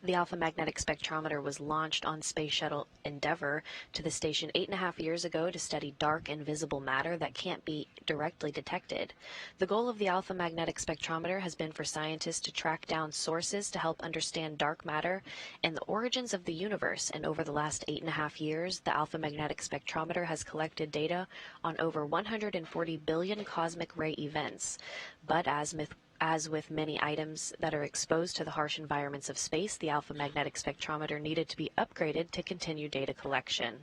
The Alpha Magnetic Spectrometer was launched on Space Shuttle Endeavour to the station 8.5 years ago to study dark invisible matter that can't be directly detected. The goal of the Alpha Magnetic Spectrometer has been for scientists to track down sources to help understand dark matter and the origins of the universe, and over the last 8.5 years, the Alpha Magnetic Spectrometer has collected data on over 140 billion cosmic ray events. But as with many items that are exposed to the harsh environments of space, the Alpha Magnetic Spectrometer needed to be upgraded to continue data collection.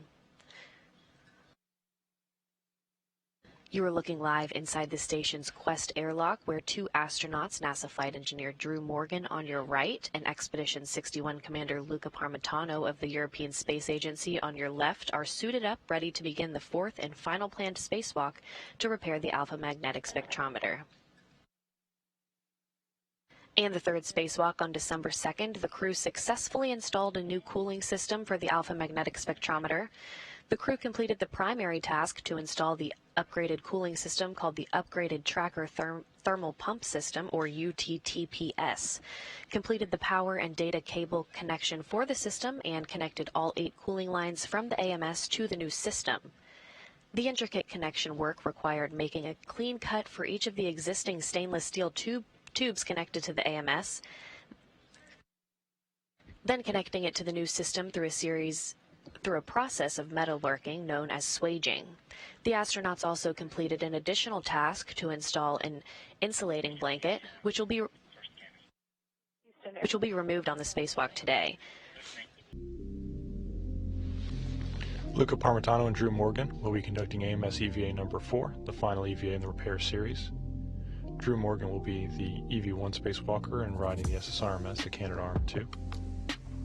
You are looking live inside the station's Quest airlock, where two astronauts, NASA flight engineer Drew Morgan on your right and Expedition 61 Commander Luca Parmitano of the European Space Agency on your left, are suited up, ready to begin the fourth and final planned spacewalk to repair the Alpha Magnetic Spectrometer. And the third spacewalk on December 2nd, the crew successfully installed a new cooling system for the Alpha Magnetic Spectrometer. The crew completed the primary task to install the upgraded cooling system called the Upgraded Tracker Thermal Pump System, or UTTPS, completed the power and data cable connection for the system, and connected all 8 cooling lines from the AMS to the new system. The intricate connection work required making a clean cut for each of the existing stainless steel tubes connected to the AMS, then connecting it to the new system through a process of metalworking known as swaging. The astronauts also completed an additional task to install an insulating blanket, which will be removed on the spacewalk today. Luca Parmitano and Drew Morgan will be conducting AMS EVA number 4, the final EVA in the repair series. Drew Morgan will be the EV1 spacewalker and riding the SSRMS, the CANADARM-2.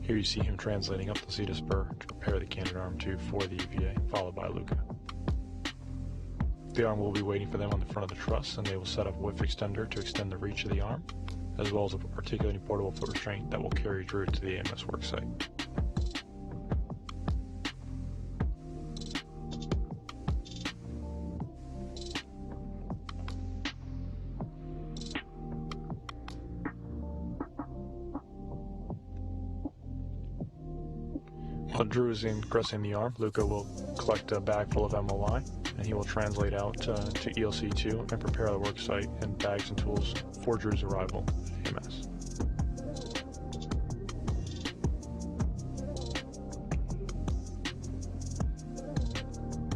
Here you see him translating up the Zeta Spur to prepare the CANADARM-2 for the EVA, followed by Luca. The arm will be waiting for them on the front of the truss, and they will set up a whiff extender to extend the reach of the arm, as well as an articulating portable foot restraint that will carry Drew to the AMS worksite. While Drew is ingressing the arm, Luca will collect a bag full of MOI, and he will translate out to ELC2 and prepare the worksite and bags and tools for Drew's arrival at AMS.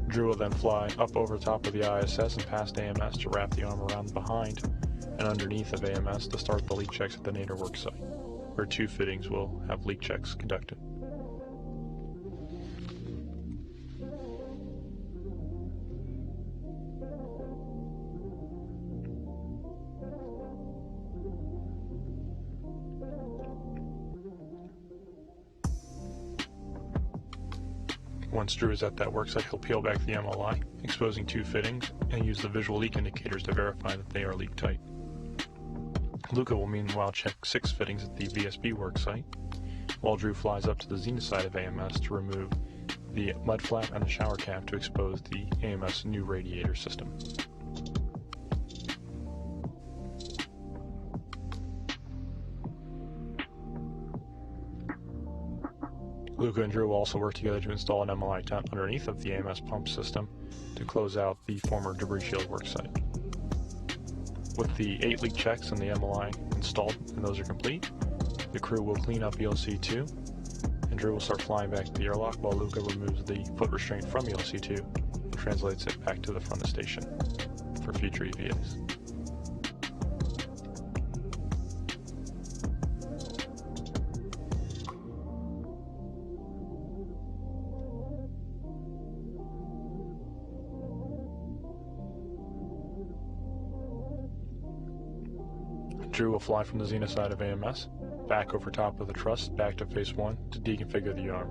Drew will then fly up over top of the ISS and past AMS to wrap the arm around behind and underneath of AMS to start the leak checks at the Nader worksite, where 2 fittings will have leak checks conducted. Once Drew is at that worksite, he'll peel back the MLI, exposing 2 fittings, and use the visual leak indicators to verify that they are leak tight. Luca will meanwhile check 6 fittings at the VSB worksite, while Drew flies up to the Xena side of AMS to remove the mud flap and the shower cap to expose the AMS new radiator system. Luca and Drew will also work together to install an MLI tent underneath of the AMS pump system to close out the former debris shield worksite. With the 8 leak checks and the MLI installed, and those are complete, the crew will clean up ELC2, and Drew will start flying back to the airlock while Luca removes the foot restraint from ELC2 and translates it back to the front of the station for future EVAs. Drew will fly from the Xena side of AMS, back over top of the truss, back to phase 1 to deconfigure the arm.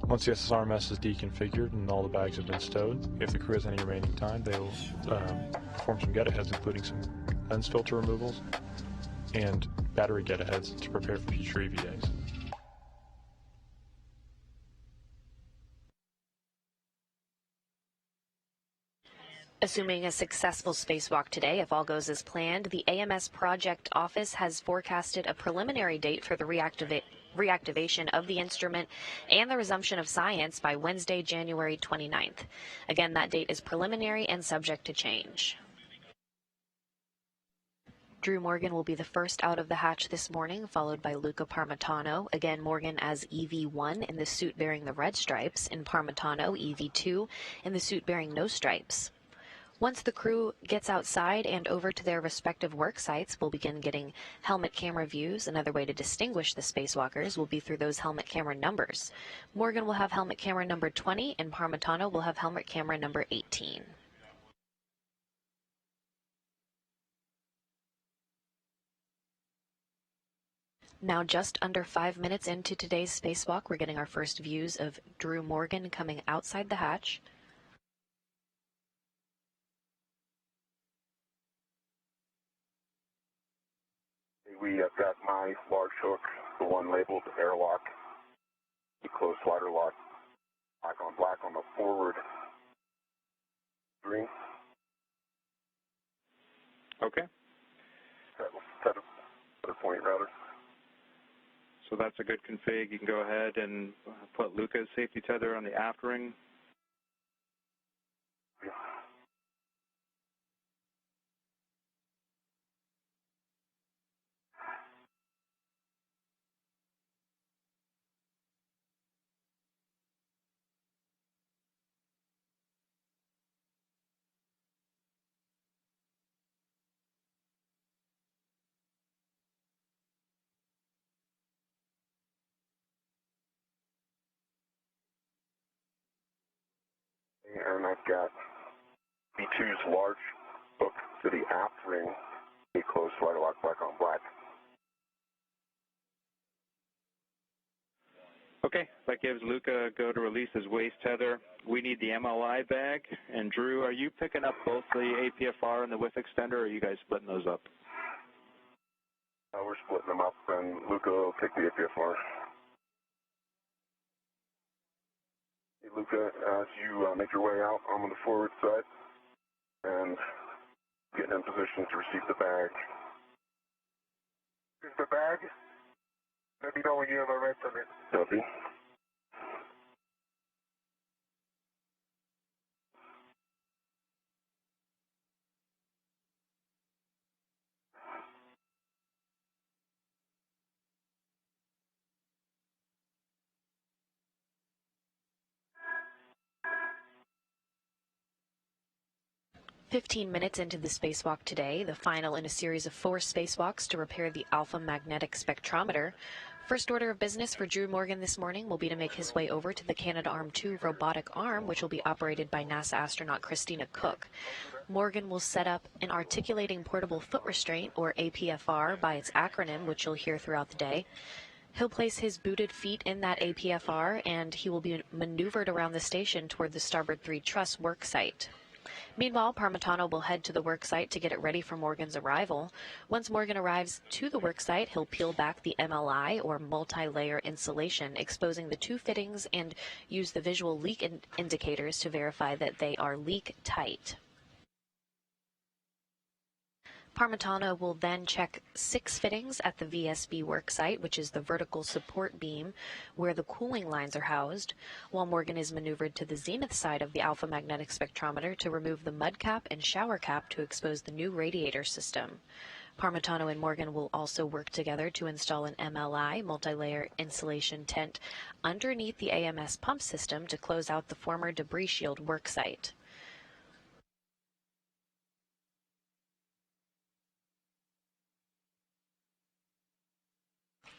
Once the SSRMS is deconfigured and all the bags have been stowed, if the crew has any remaining time, they will perform some get-aheads, including some lens filter removals and battery get-aheads to prepare for future EVAs. Assuming a successful spacewalk today, if all goes as planned, the AMS Project Office has forecasted a preliminary date for the reactivation of the instrument and the resumption of science by Wednesday, January 29th. Again, that date is preliminary and subject to change. Drew Morgan will be the first out of the hatch this morning, followed by Luca Parmitano. Again, Morgan as EV1 in the suit bearing the red stripes, and Parmitano, EV2, in the suit bearing no stripes. Once the crew gets outside and over to their respective work sites, we'll begin getting helmet camera views. Another way to distinguish the spacewalkers will be through those helmet camera numbers. Morgan will have helmet camera number 20, and Parmitano will have helmet camera number 18. Now, just under 5 minutes into today's spacewalk, we're getting our first views of Drew Morgan coming outside the hatch. We have got my large hook, the one labeled airlock, the closed slider lock, black on the forward green. Okay. Set a point rather. So that's a good config. You can go ahead and put Luca's safety tether on the aft ring. Yeah. 'And I've got B2's large hook to the aft ring, a closed slider lock, black on black. Okay, that gives Luca a go to release his waist tether. We need the MLI bag. And Drew, are you picking up both the APFR and the whiff extender, or are you guys splitting those up? We're splitting them up, and Luca will take the APFR. Hey, Luca, as you make your way out, I'm on the forward side and getting in position to receive the bag. Here's the bag. Let me know when you have a right on it. Copy. "15 minutes into the spacewalk today, the final in a series of 4 spacewalks to repair the alpha magnetic spectrometer. First order of business for Drew Morgan this morning will be to make his way over to the Canadarm2 robotic arm, which will be operated by NASA astronaut Christina Cook. Morgan will set up an articulating portable foot restraint, or APFR by its acronym, which you'll hear throughout the day. He'll place his booted feet in that APFR, and he will be maneuvered around the station toward the starboard 3 truss work site. Meanwhile, Parmitano will head to the work site to get it ready for Morgan's arrival. Once Morgan arrives to the work site, he'll peel back the MLI, or multi-layer insulation, exposing the 2 fittings, and use the visual leak indicators to verify that they are leak tight. Parmitano will then check 6 fittings at the VSB worksite, which is the vertical support beam where the cooling lines are housed, while Morgan is maneuvered to the zenith side of the alpha magnetic spectrometer to remove the mud cap and shower cap to expose the new radiator system. Parmitano and Morgan will also work together to install an MLI, multi-layer insulation tent, underneath the AMS pump system to close out the former debris shield worksite.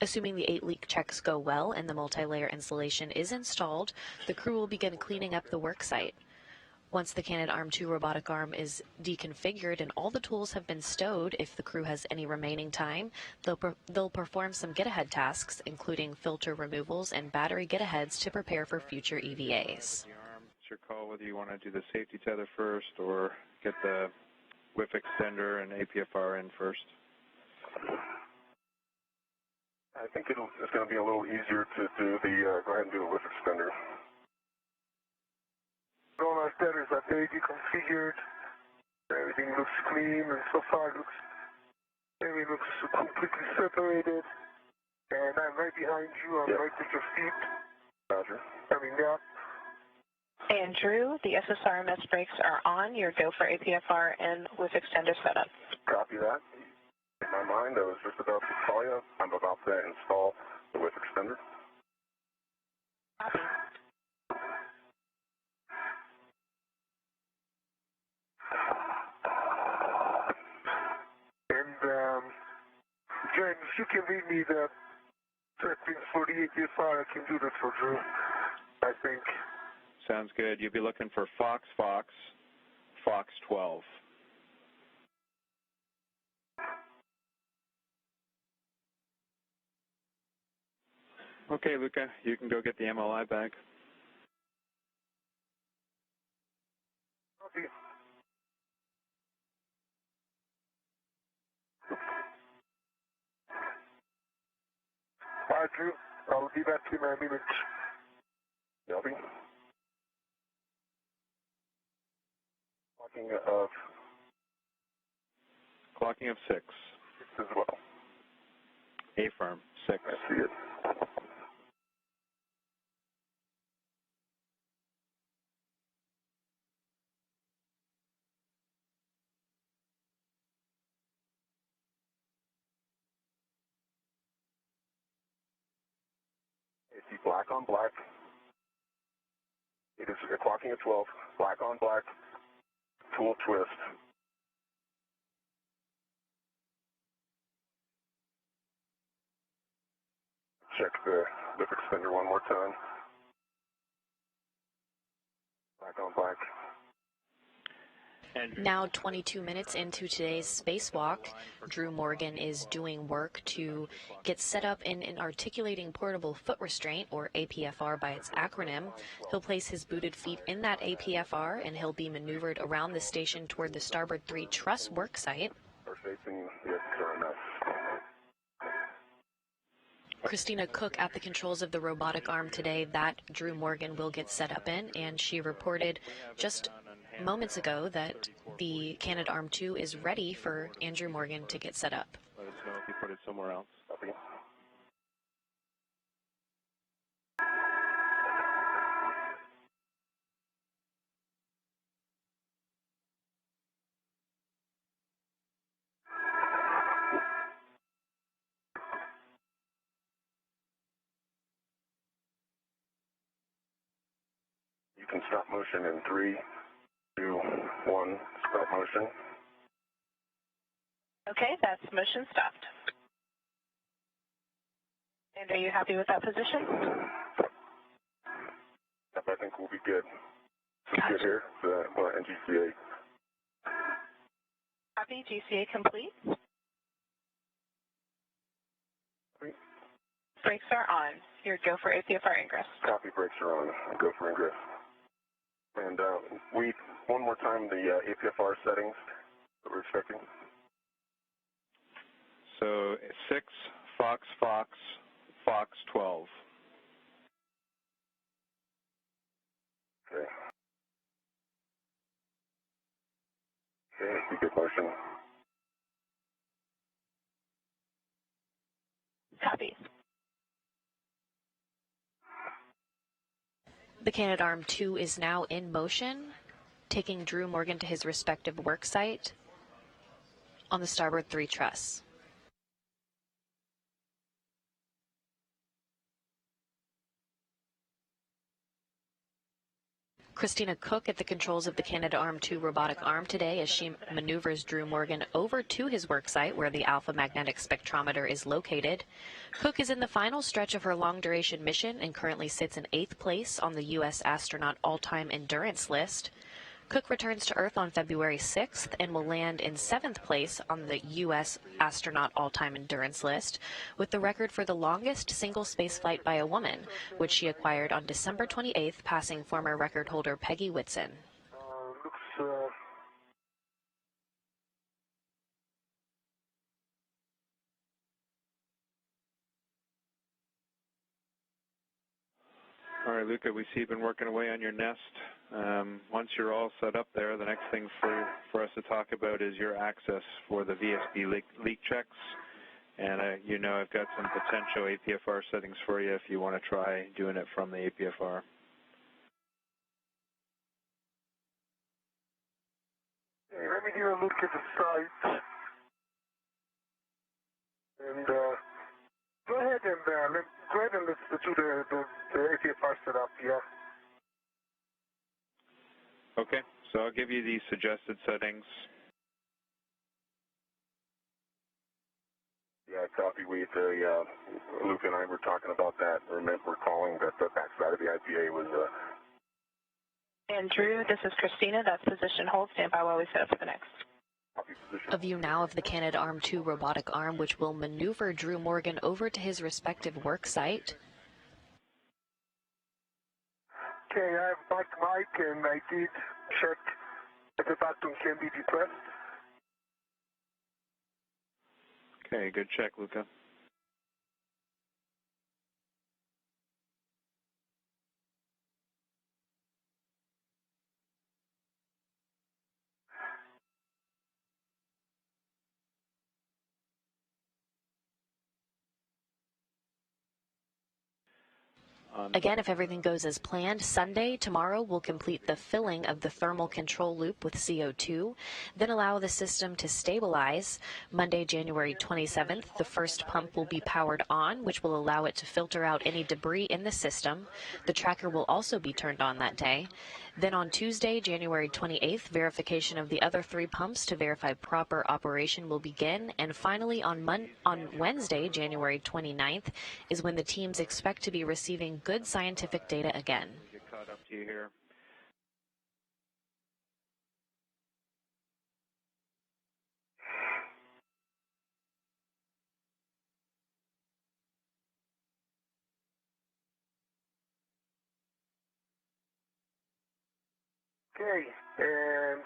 Assuming the 8 leak checks go well and the multi-layer insulation is installed, the crew will begin cleaning up the work site. Once the Canadarm2 robotic arm is deconfigured and all the tools have been stowed, if the crew has any remaining time, they'll perform some get-ahead tasks, including filter removals and battery get-aheads to prepare for future EVAs. It's your call whether you want to do the safety tether first or get the whiff extender and APFR in first. I think it's going to be a little easier to do the, go ahead and do the whiff extender. All our tethers are very deconfigured. Everything looks clean, and so far everything looks completely separated. And I'm right behind you. I'm right at your feet. Roger. Coming down. And Drew, the SSRMS brakes are on. Your go for APFR and with extender setup. Copy that. In my mind, I was just about to call you. I'm about to install the width extender. Copy. And, Jen, if you can read me the settings for the APFR, I can do that for Drew, I think. Sounds good. You'll be looking for Fox, Fox, Fox 12. Okay, Luca, you can go get the MLI bag. Copy. All right, Drew. I'll be back in a minute. Copy. Clocking of 6. 6 as well. A-firm, 6. I see it. AC black on black. It is clocking at 12. Black on black. Tool twist. Check the lip extender one more time. Black on black. Now 22 minutes into today's spacewalk, Drew Morgan is doing work to get set up in an articulating portable foot restraint, or APFR by its acronym. He'll place his booted feet in that APFR and he'll be maneuvered around the station toward the starboard 3 truss work site. Facing the SRMS. Christina Cook at the controls of the robotic arm today that Drew Morgan will get set up in, and she reported just moments ago that the CANADARM 2 is ready for Andrew Morgan to get set up. Let us know if you put it somewhere else. Copy. You can stop motion in 3, 2, 1. Stop motion. Okay, that's motion stopped. And are you happy with that position? Yep, I think we'll be good. So Gotcha. good here. And GCA. Copy, GCA complete. Copy. Brakes are on. Your go for APFR ingress. Copy, brakes are on. Go for ingress. And one more time the APFR settings that we're expecting. So 6, Fox, Fox, Fox 12. Okay. Okay, we get motion. Copy. The CANADARM 2 is now in motion, taking Drew Morgan to his respective work site on the starboard 3 truss. Christina Cook at the controls of the CANADARM 2 robotic arm today as she maneuvers Drew Morgan over to his work site where the alpha magnetic spectrometer is located. Cook is in the final stretch of her long-duration mission and currently sits in 8th place on the U.S. astronaut all-time endurance list. Cook returns to Earth on February 6th and will land in 7th place on the U.S. astronaut all-time endurance list, with the record for the longest single spaceflight by a woman, which she acquired on December 28th, passing former record holder Peggy Whitson. All right, Luca, we see you've been working away on your nest. Once you're all set up there, the next thing for us to talk about is your access for the VSD leak checks. And you know I've got some potential APFR settings for you if you want to try doing it from the APFR. Hey, let me give a look at the site. And go ahead and let's do the APFR setup, yeah. Okay, so I'll give you the suggested settings. Yeah, copy. Luke and I were talking about that. We're calling that the backside of the IPA was And Drew, this is Christina. That's position hold. Stand by while we set up for the next. A view now of the CANADARM 2 robotic arm, which will maneuver Drew Morgan over to his respective work site. Okay, I have back mic, and I did check if the button can be depressed. Okay, good check, Luca. Again, if everything goes as planned, Sunday, tomorrow, we'll complete the filling of the thermal control loop with CO2, then allow the system to stabilize. Monday, January 27th, the first pump will be powered on, which will allow it to filter out any debris in the system. The tracker will also be turned on that day. Then on Tuesday, January 28th, verification of the other 3 pumps to verify proper operation will begin. And finally, on Wednesday, January 29th, is when the teams expect to be receiving good scientific data again. Get caught up to you here. Okay, and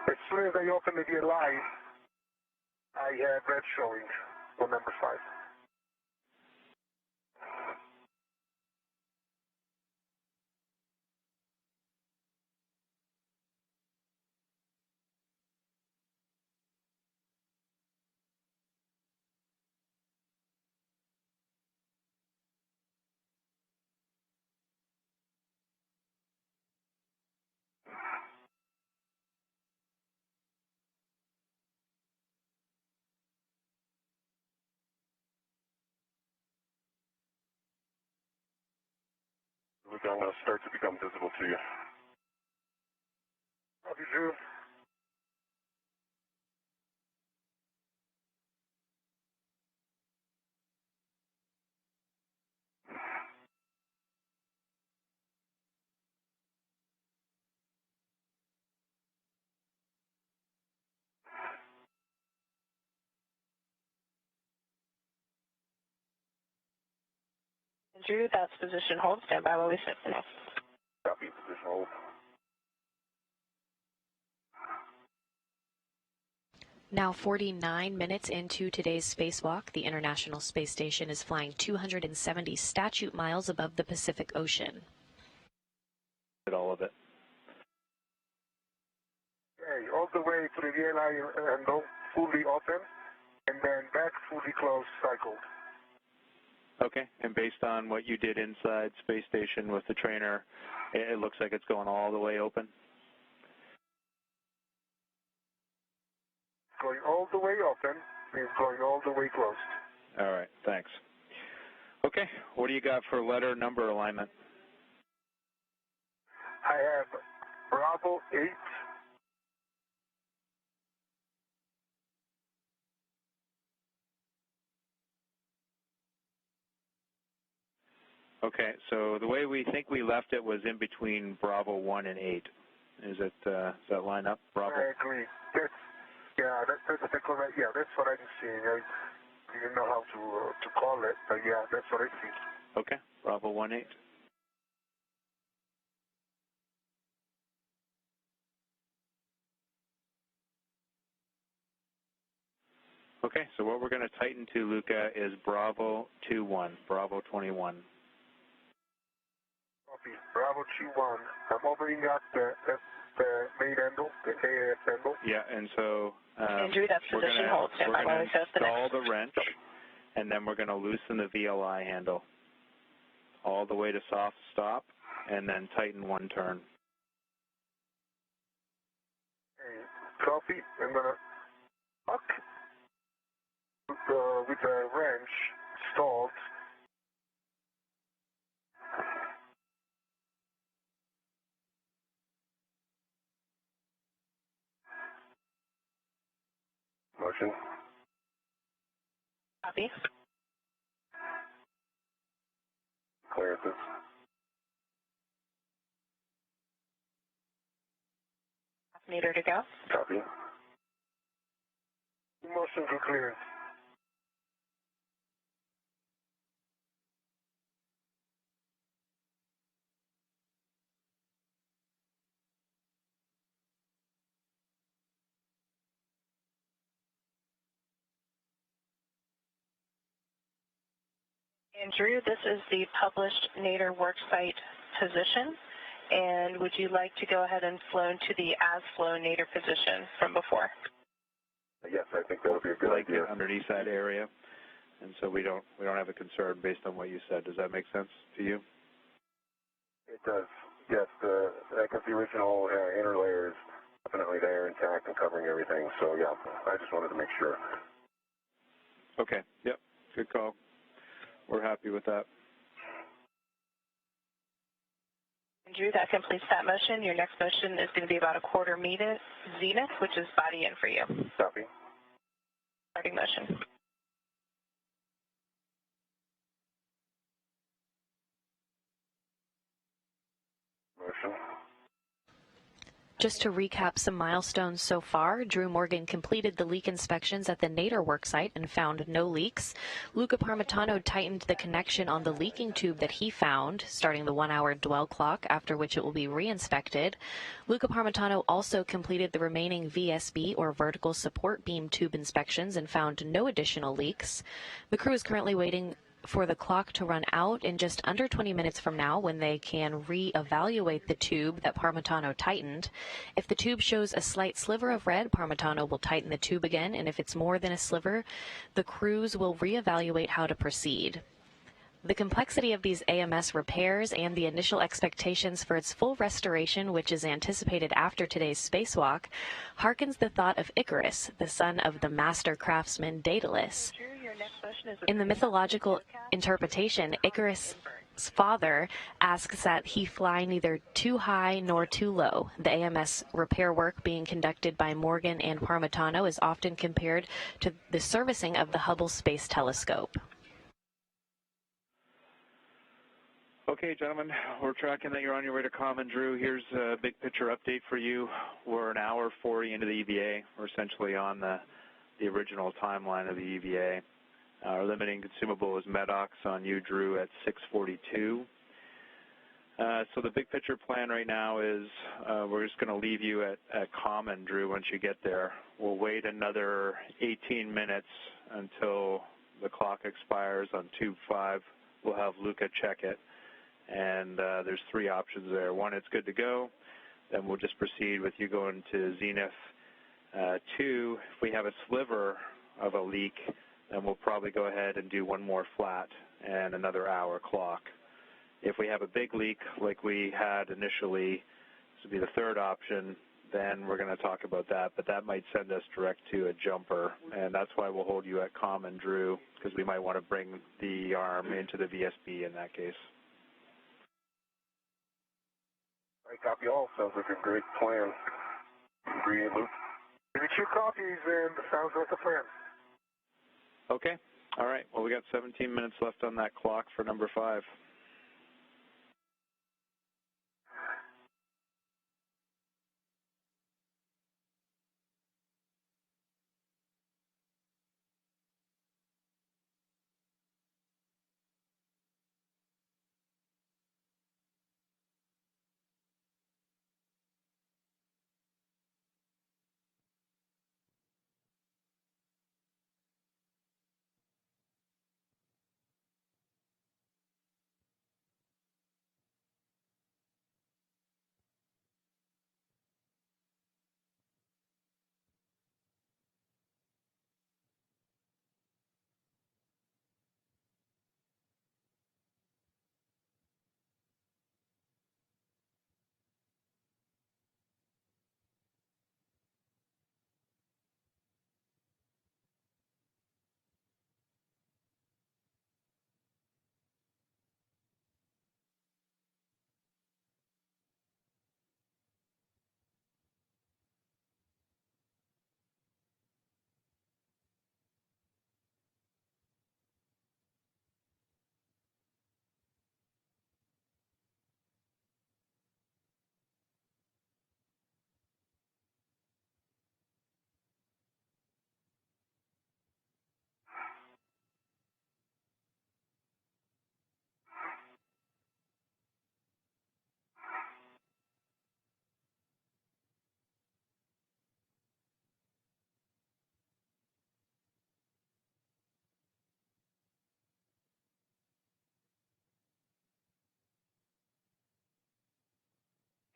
as soon as I open the gear live, I have red showing on number 5. Luke, I'm going to start to become visible to you. Copy, Drew. And Drew, that's position hold. Stand by while we set for the next. Copy, position hold. Now 49 minutes into today's spacewalk, the International Space Station is flying 270 statute miles above the Pacific Ocean. All of it. Okay, all the way to the VLI handle, fully open, and then back fully closed, cycled. Okay, and based on what you did inside Space Station with the trainer, it looks like it's going all the way open? Going all the way open means going all the way closed. All right, thanks. Okay, what do you got for letter number alignment? I have Bravo 8, Okay, so the way we think we left it was in between Bravo 1 and 8. Does that line up, Bravo? I agree. That's the correct, yeah, that's what I'm seeing. I didn't know how to call it, but yeah, that's what I see. Okay, Bravo 1-8. Okay, so what we're going to tighten to, Luca, is Bravo 21, Bravo 21. Copy. Bravo 21. I'm opening up the main handle, the AS handle. Yeah, and so Andrew, that's position hold. we're going to install the wrench, and then we're going to loosen the VLI handle all the way to soft stop, and then tighten one turn. Okay. Copy. I'm going to lock with the wrench installed. Motion. Copy. Clearances. Meter to go. Copy. Motion for clearance. Andrew, this is the published Nader worksite position. And would you like to go ahead and flown to the as-flow Nader position from before? Yes, I think that would be a good idea. Underneath that area, and so we don't have a concern based on what you said. Does that make sense to you? It does. Yes, because the original inner layer is definitely there, intact and covering everything. So yeah, I just wanted to make sure. Okay. Yep. Good call. We're happy with that. Andrew, that completes that motion. Your next motion is going to be about a quarter meter zenith, which is body in for you. Copy. Starting motion. Motion. Just to recap some milestones so far, Drew Morgan completed the leak inspections at the Nader worksite and found no leaks. Luca Parmitano tightened the connection on the leaking tube that he found, starting the 1-hour dwell clock, after which it will be re-inspected. Luca Parmitano also completed the remaining VSB, or vertical support beam tube inspections, and found no additional leaks. The crew is currently waiting for the clock to run out in just under 20 minutes from now, when they can re-evaluate the tube that Parmitano tightened. If the tube shows a slight sliver of red, Parmitano will tighten the tube again, and if it's more than a sliver, the crews will re-evaluate how to proceed. The complexity of these AMS repairs and the initial expectations for its full restoration, which is anticipated after today's spacewalk, harkens the thought of Icarus, the son of the master craftsman Daedalus. In the mythological interpretation, Icarus' father asks that he fly neither too high nor too low. The AMS repair work being conducted by Morgan and Parmitano is often compared to the servicing of the Hubble Space Telescope. Okay, gentlemen, we're tracking that you're on your way to comm. Drew, here's a big picture update for you. We're an hour 40 into the EVA. We're essentially on the original timeline of the EVA. Our limiting consumable is Medox on you, Drew, at 6:42. So the big picture plan right now is we're just going to leave you at common, Drew, once you get there. We'll wait another 18 minutes until the clock expires on tube 5. We'll have Luca check it. And there's 3 options there. 1, it's good to go. Then we'll just proceed with you going to zenith. 2, if we have a sliver of a leak, then we'll probably go ahead and do 1 more flat and another hour clock. If we have a big leak like we had initially, this would be the 3rd option, then we're going to talk about that, but that might send us direct to a jumper, and that's why we'll hold you at common, Drew, because we might want to bring the arm into the VSB in that case. I copy all. Sounds like a great plan. Agree, Luke? Give me 2 copies, and sounds like a plan. Okay. All right. Well, we got 17 minutes left on that clock for number 5.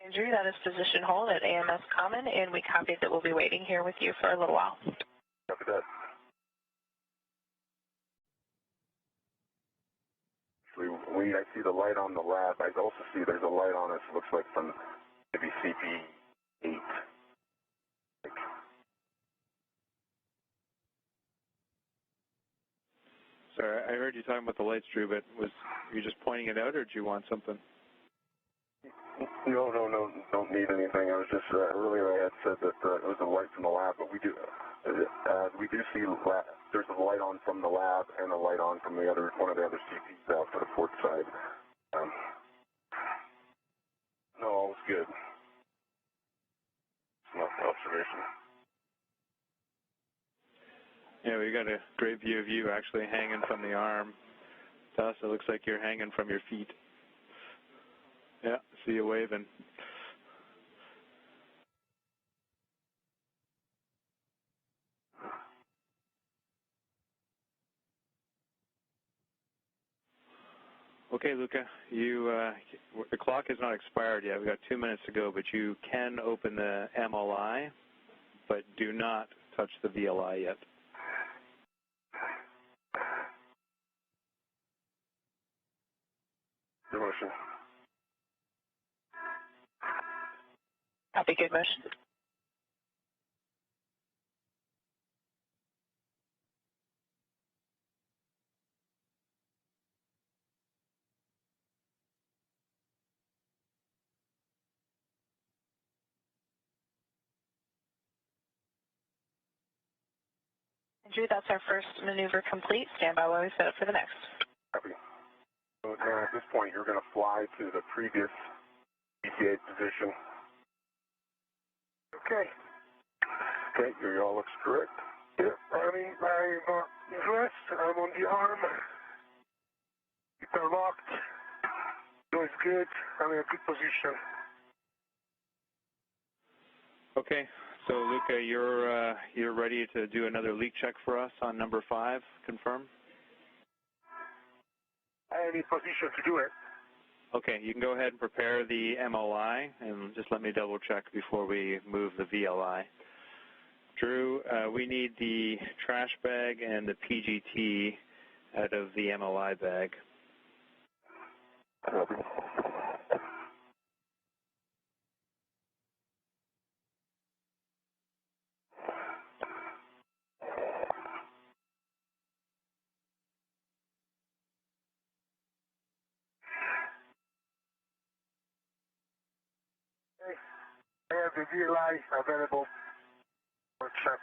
Andrew, that is position hold at AMS Common, and we copied that we'll be waiting here with you for a little while. Copy that. I see the light on the lab. I also see there's a light on us. Looks like from maybe CP8. Sorry, I heard you talking about the lights, Drew, but were you just pointing it out, or do you want something? No, don't need anything. I was just, earlier I had said that it was a light from the lab, but we do see there's a light on from the lab and a light on from one of the other CPs out for the port side. No, all's good. No observation. Yeah, we got a great view of you actually hanging from the arm. To us, it looks like you're hanging from your feet. Yeah, see you waving. Okay, Luca, the clock has not expired yet. We've got 2 minutes to go, but you can open the MLI, but do not touch the VLI yet. Good motion. Copy, good motion. Andrew, that's our first maneuver complete. Stand by while we set up for the next. Copy. So now at this point, you're going to fly to the previous ETA position. Okay. Okay, your all looks correct. Yeah, I'm INGRESS. I'm on the arm. They're locked. Doing good. I'm in a good position. Okay, so Luca, you're ready to do another leak check for us on number 5. Confirm. I am in position to do it. Okay, you can go ahead and prepare the MLI, and just let me double check before we move the VLI. Drew, we need the trash bag and the PGT out of the MLI bag. Copy. I have the VLI available for check.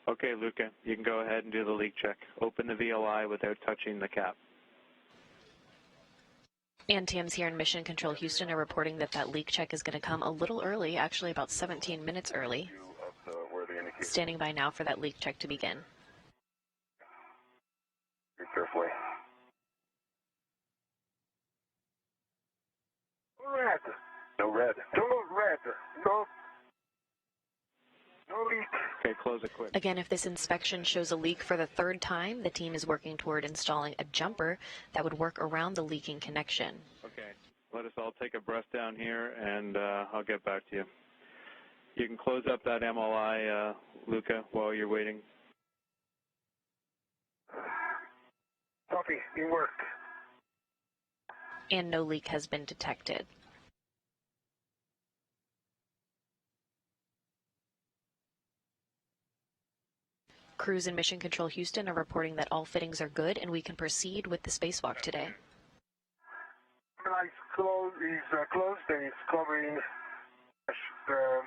Okay, Luca, you can go ahead and do the leak check. Open the VLI without touching the cap. And TMs here in Mission Control Houston are reporting that leak check is going to come a little early, actually about 17 minutes early. Standing by now for that leak check to begin. Very carefully. Red. No red. No red. No leak. Okay, close it quick. Again, if this inspection shows a leak for the 3rd time, the team is working toward installing a jumper that would work around the leaking connection. Okay, let us all take a breath down here, and I'll get back to you. You can close up that MLI, Luca, while you're waiting. Copy. In work. And no leak has been detected. Crews in Mission Control Houston are reporting that all fittings are good and we can proceed with the spacewalk today. Is closed and it's covering the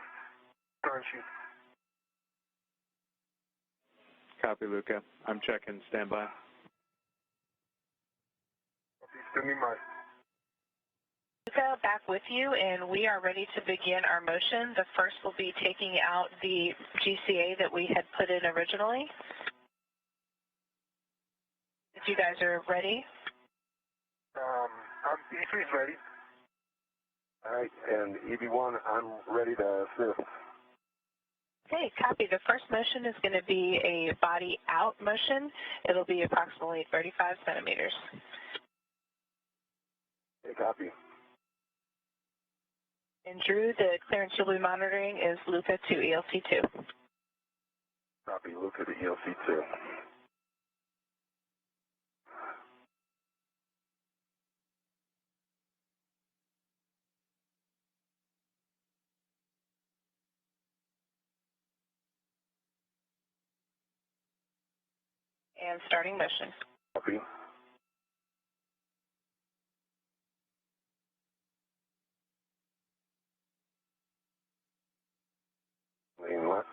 current sheet. Copy, Luca. I'm checking. Stand by. Standing by. Luca, back with you, and we are ready to begin our motion. The first will be taking out the GCA that we had put in originally. If you guys are ready. E3 is ready. All right, and EV1, I'm ready to assist. Okay, copy. The first motion is going to be a body out motion. It'll be approximately 35 centimeters. Okay, copy. And Drew, the clearance you'll be monitoring is Luca to ELC2. Copy, Luca to ELC2. And starting motion. Copy. Lean left.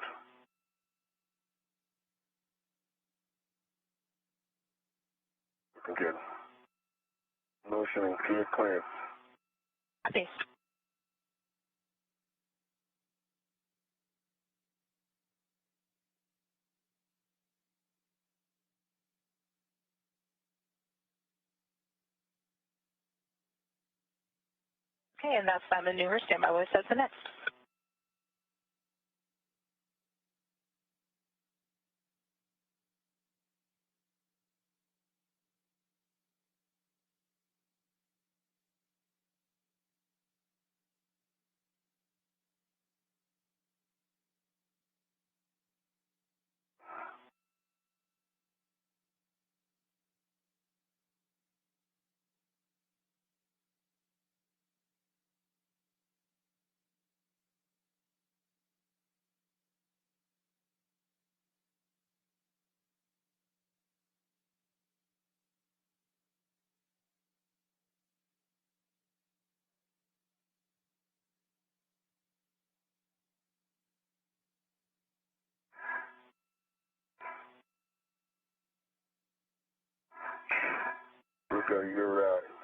Looking good. Motion and clear clearance. Copy. Okay, and that's that maneuver. Stand by. What says the next? Luca,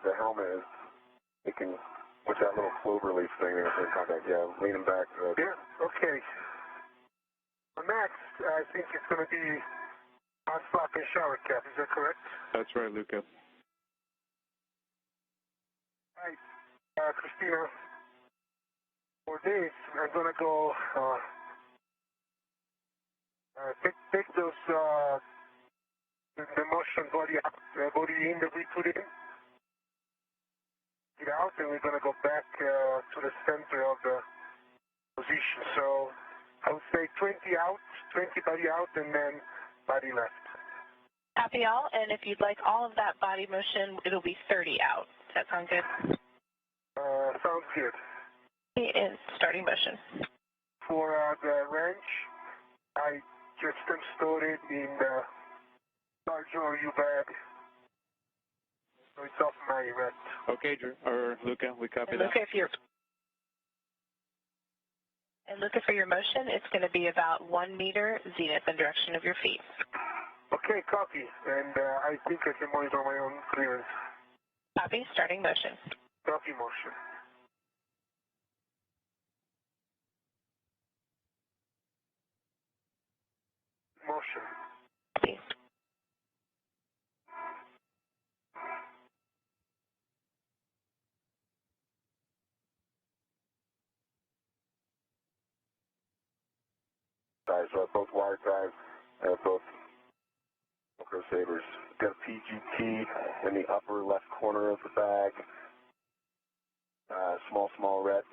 the helmet is making, what's that little clover leaf thing there for contact? Yeah, leaning back. Yeah, okay. Next, I think it's going to be hot flap and shower cap. Is that correct? That's right, Luca. Right. Christina, for this, I'm going to go take those the motion body out, body in that we put in. Get out, and we're going to go back to the center of the position. So I would say 20 out, 20 body out, and then body left. Copy all, and if you'd like all of that body motion, it'll be 30 out. Does that sound good? Sounds good. And starting motion. For the wrench, I just installed it in the large OU bag. So it's off my red. Okay, Drew, or Luca, we copy And that. Luca, for your motion, it's going to be about 1 meter zenith in direction of your feet. Okay, copy. And I think I can monitor my own clearance. Copy, starting motion. Copy motion. Motion. Copy. So I have both wire ties, I have both Velcro sabers. Got a PGT in the upper left corner of the bag, small red,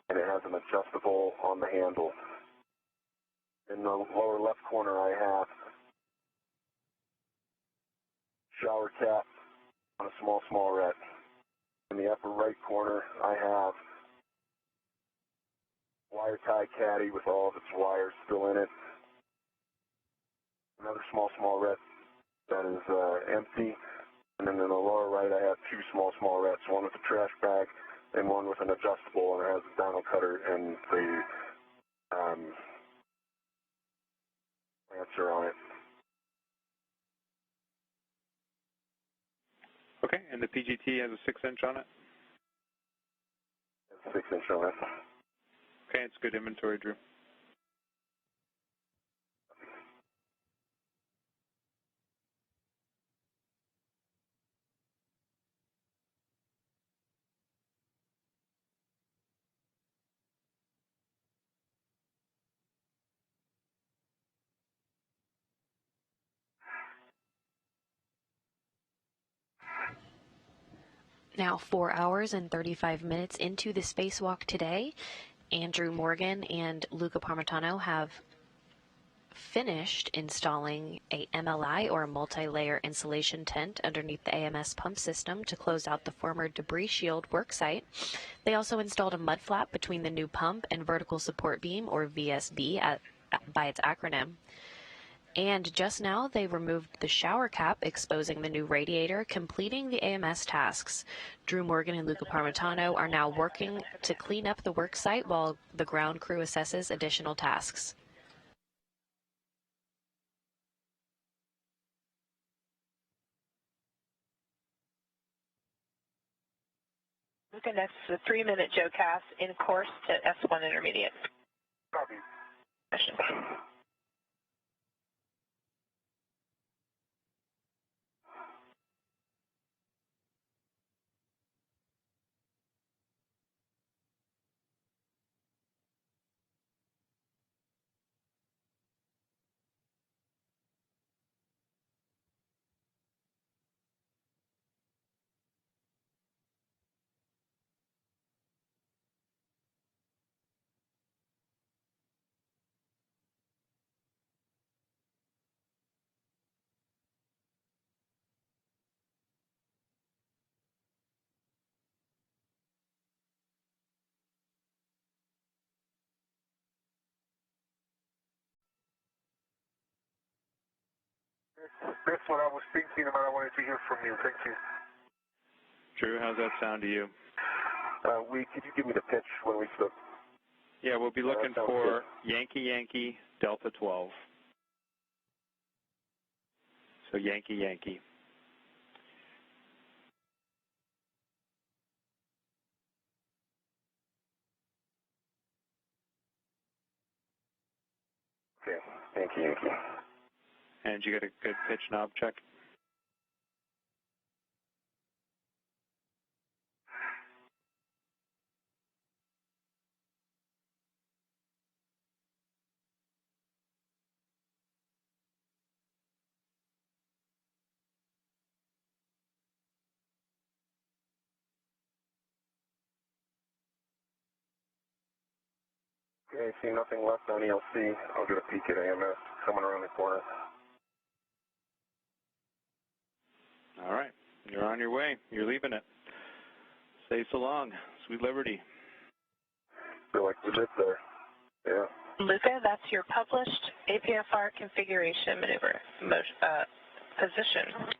and it has an adjustable on the handle. In the lower left corner I have shower cap on a small red. In the upper right corner I have wire tie caddy with all of its wires still in it. Another small red that is empty. And then in the lower right I have two small reds, one with a trash bag and one with an adjustable, and it has a dyno cutter and the lancer on it. Okay, and the PGT has a 6-inch on it? It's 6-inch on it. Okay, it's good inventory, Drew. Now, 4 hours and 35 minutes into the spacewalk today, Andrew Morgan and Luca Parmitano have finished installing a MLI, or a multi-layer insulation tent, underneath the AMS pump system to close out the former debris shield worksite. They also installed a mud flap between the new pump and vertical support beam, or VSB by its acronym. And just now, they removed the shower cap, exposing the new radiator, completing the AMS tasks. Drew Morgan and Luca Parmitano are now working to clean up the work site while the ground crew assesses additional tasks. Luca, next is a 3-minute JOCAS in course to S1 intermediate. Copy. That's what I was thinking about. I wanted to hear from you. Thank you. Drew, how's that sound to you? Could you give me the pitch when we flip? Yeah, we'll be looking for Yankee Yankee Delta 12. So Yankee Yankee. Okay, Yankee Yankee. And you got a good pitch knob check? Okay, see nothing left on ELC. I'll get a peek at AMS coming around the corner. All right, you're on your way. You're leaving it. Say so long. Sweet Liberty. Feel like we live there. Yeah. Luca, that's your published APFR configuration maneuver position.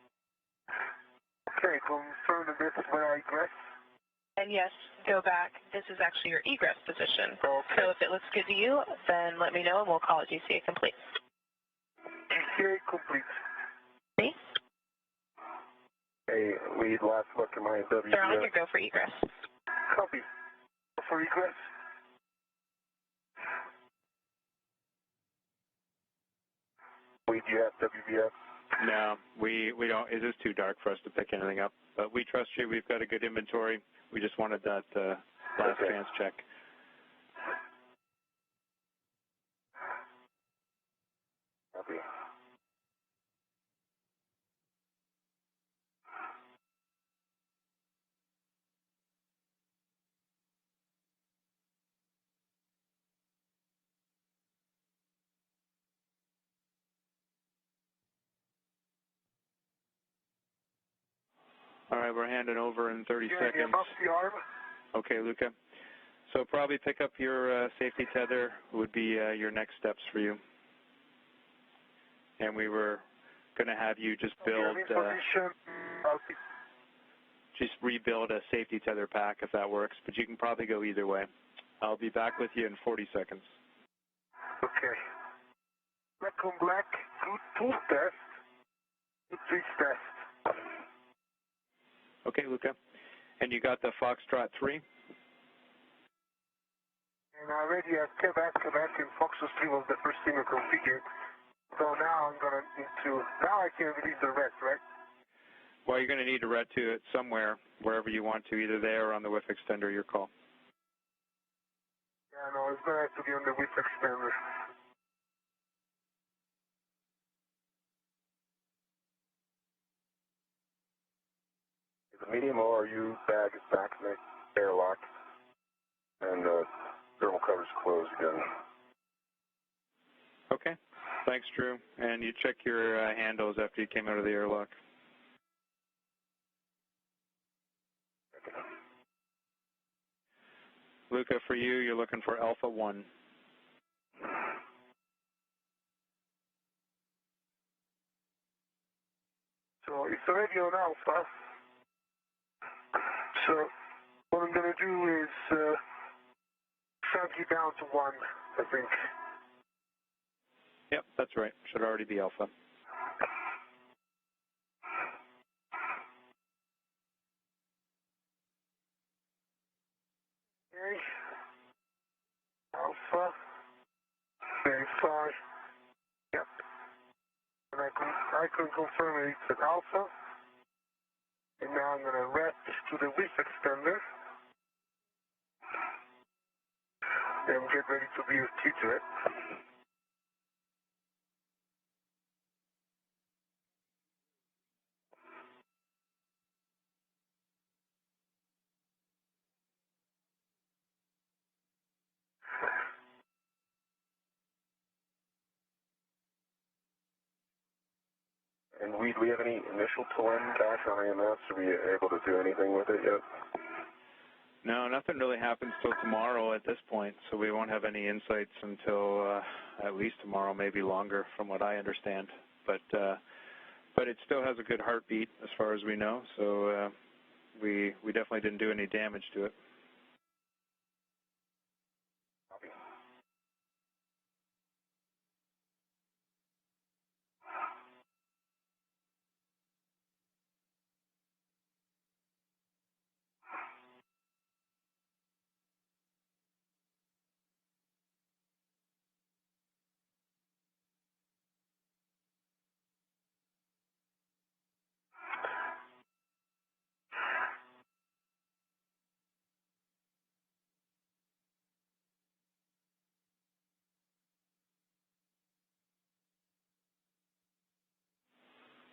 Okay, confirm that this is where I egress. And yes, go back. This is actually your egress position. Okay. So if it looks good to you, then let me know and we'll call it GCA complete. GCA complete. See? Hey, lead last look at my WBS. They're on your go for egress. Copy. For egress. Lead, you have WBS? No, we don't. It is too dark for us to pick anything up. But we trust you. We've got a good inventory. We just wanted that last chance check. Copy. All right, we're handing over in 30 You're seconds. above the arm. Okay, Luca. So probably pick up your safety tether would be your next steps for you. And we were going to have you just build, just rebuild a safety tether pack if that works, but you can probably go either way. I'll be back with you in 40 seconds. Okay. Black on black, good tooth test, good switch test. Okay, Luca. And you got the Foxtrot 3? And I already have Quebec, and Foxtrot 3 was the first thing I configured. So now I'm going to need to, now I can release the rest, right? Well, you're going to need to red to it somewhere, wherever you want to, either there or on the whiff extender, your call. Yeah, no, it's going to have to be on the whiff extender. The the medium ORU bag is back in the airlock, and thermal cover's closed again. Okay. Thanks, Drew. And you check your handles after you came out of the airlock. Luca, for you, you're looking for Alpha 1. So it's already on Alpha. So what I'm going to do is shrunk you down to 1, I think. Yep, that's right. Should already be Alpha. Okay. Alpha. Verify. Yep. And I can confirm it's at Alpha. And now I'm going to wrap this to the width extender. And get ready to be with to it. And do we have any initial to-end cache on EMS? Are we able to do anything with it yet? No, nothing really happens till tomorrow at this point, so we won't have any insights until at least tomorrow, maybe longer, from what I understand. But it still has a good heartbeat as far as we know, so we definitely didn't do any damage to it.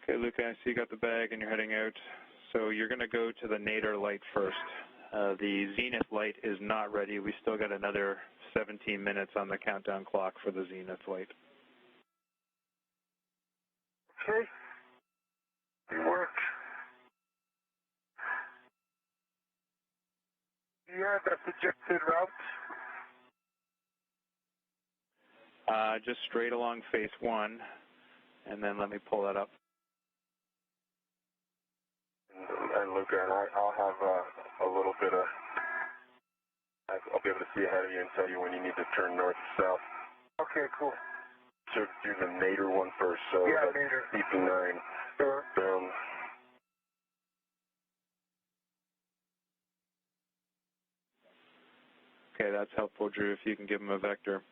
Okay, Luca, I see you got the bag and you're heading out. So you're going to go to the nadir light first. The zenith light is not ready. We still got another 17 minutes on the countdown clock for the zenith light. Okay. It worked. Yeah, that projected route. Just straight along face 1, and then let me pull that up. And Luca, and I'll have a little bit of, I'll be able to see ahead of you and tell you when you need to turn north or south. Okay, cool. So do the nadir one first, so yeah, that's nadir. CP9. Sure. Okay, that's helpful, Drew, if you can give him a vector.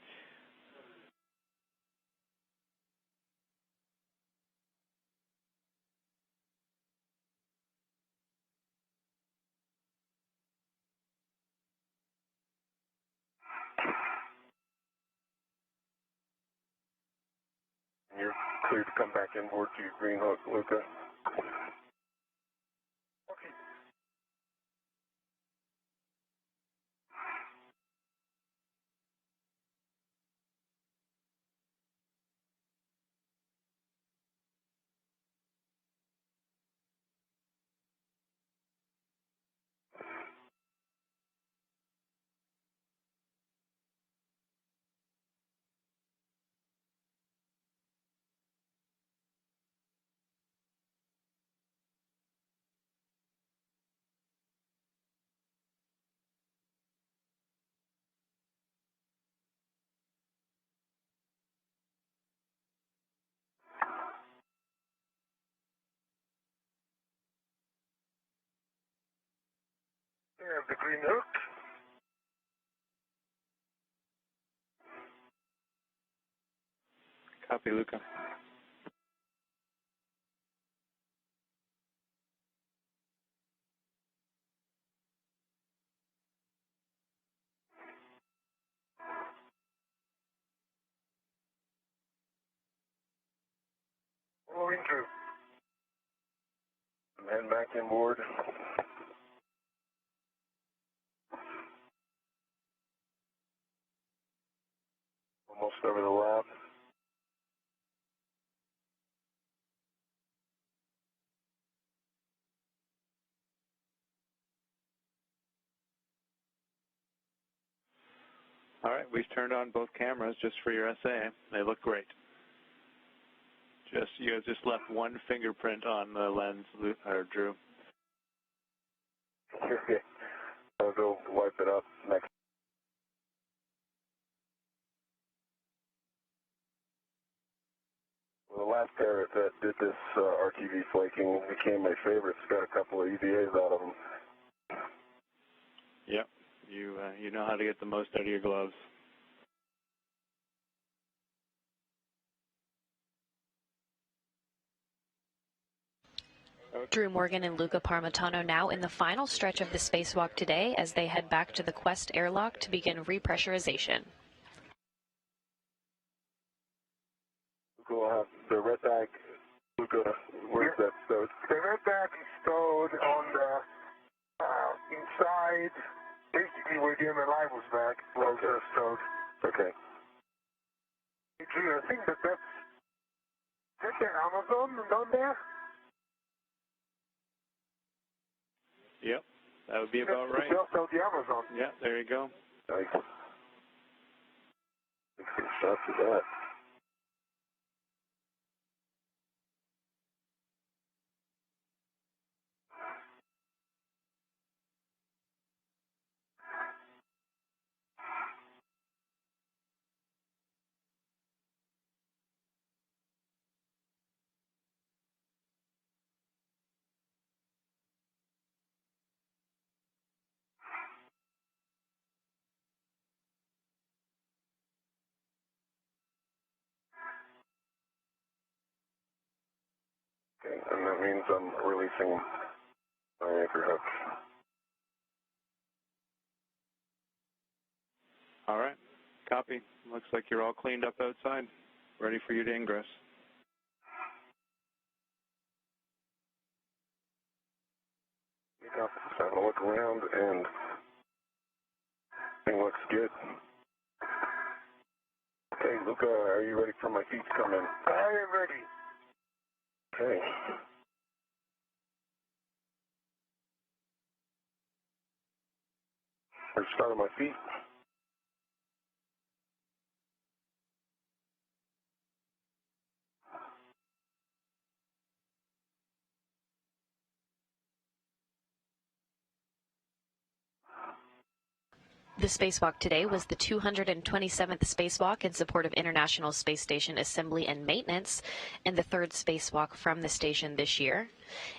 You're clear to come back inboard to your green hook, Luca. Okay. We have the green hook. Copy, Luca. Moving through. And back inboard. over the lab. All right, we've turned on both cameras just for your SA. They look great. You guys just left one fingerprint on the lens, Drew. Okay. I'll go wipe it up next. Well, the last pair that did this RTV flaking became my favorite. It's got a couple of EVAs out of them. Yep, you know how to get the most out of your gloves. Drew Morgan and Luca Parmitano now in the final stretch of the spacewalk today as they head back to the Quest airlock to begin repressurization. Luca will have the red bag. Luca, where's that stowed? The red bag is stowed on the inside, basically where the MLI was back, was stowed. Okay. Hey, Drew, I think that's the Amazon down there. Yep, that would be about right. Just out the Amazon. Yeah, there you go. Nice. Let's get shots of that. Okay, and that means I'm releasing my anchor hook. All right, copy. Looks like you're all cleaned up outside, ready for you to ingress. Just having a look around, and everything looks good. Okay, Luca, are you ready for my feet to come in? I am ready. Okay. Let's start on my feet. The spacewalk today was the 227th spacewalk in support of International Space Station assembly and maintenance, and the third spacewalk from the station this year.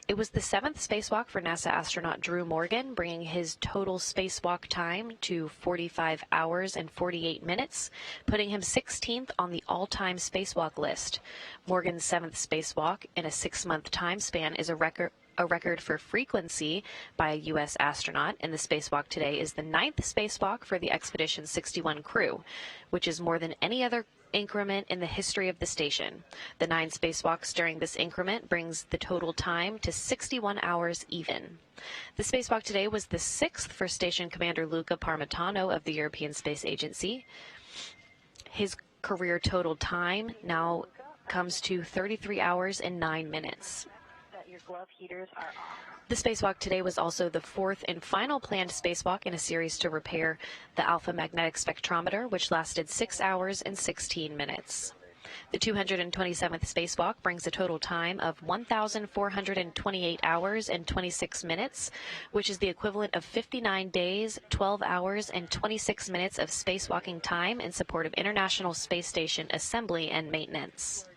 It was the 7th spacewalk for NASA astronaut Drew Morgan, bringing his total spacewalk time to 45 hours and 48 minutes, putting him 16th on the all-time spacewalk list. Morgan's 7th spacewalk in a 6-month time span is a record for frequency by a U.S. astronaut, and the spacewalk today is the 9th spacewalk for the Expedition 61 crew, which is more than any other increment in the history of the station. The 9 spacewalks during this increment brings the total time to 61 hours even. The spacewalk today was the 6th for Station Commander Luca Parmitano of the European Space Agency. His career total time now comes to 33 hours and 9 minutes. Your glove heaters are off. The spacewalk today was also the 4th and final planned spacewalk in a series to repair the alpha magnetic spectrometer, which lasted 6 hours and 16 minutes. The 227th spacewalk brings a total time of 1,428 hours and 26 minutes, which is the equivalent of 59 days, 12 hours, and 26 minutes of spacewalking time in support of International Space Station assembly and maintenance.